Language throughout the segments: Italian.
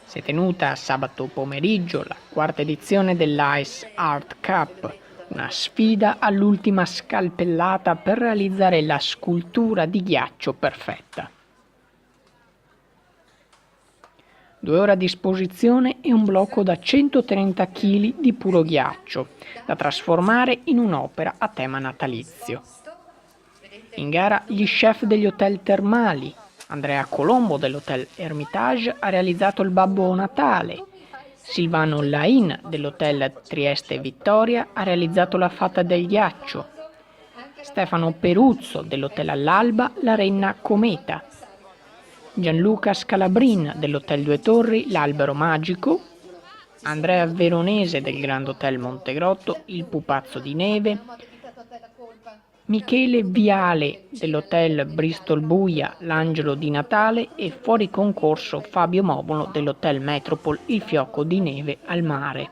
Si è tenuta sabato pomeriggio la quarta edizione dell'Ice Art Cup, una sfida all'ultima scalpellata per realizzare la scultura di ghiaccio perfetta. 2 ore a disposizione e un blocco da 130 kg di puro ghiaccio, da trasformare in un'opera a tema natalizio. In gara gli chef degli hotel termali. Andrea Colombo dell'Hotel Hermitage ha realizzato il Babbo Natale. Silvano Lain dell'Hotel Trieste Vittoria ha realizzato la Fata del Ghiaccio. Stefano Peruzzo dell'Hotel All'Alba la Renna Cometa. Gianluca Scalabrin dell'Hotel Due Torri l'Albero Magico. Andrea Veronese del Grand Hotel Montegrotto il Pupazzo di Neve. Michele Viale dell'Hotel Bristol Buia l'Angelo di Natale e fuori concorso Fabio Mobulo dell'Hotel Metropol il Fiocco di Neve al Mare.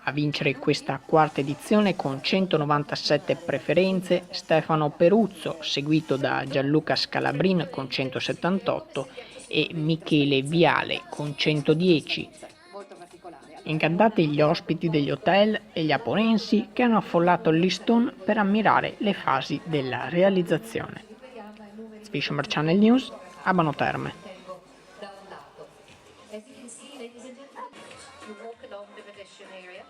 A vincere questa quarta edizione con 197 preferenze Stefano Peruzzo, seguito da Gianluca Scalabrin con 178 e Michele Viale con 110. Incantati gli ospiti degli hotel e gli aponensi che hanno affollato l'Easton per ammirare le fasi della realizzazione. Fisherman Channel News, Abano Terme. As you can see, ladies and gentlemen, you walk along the pedestrian area.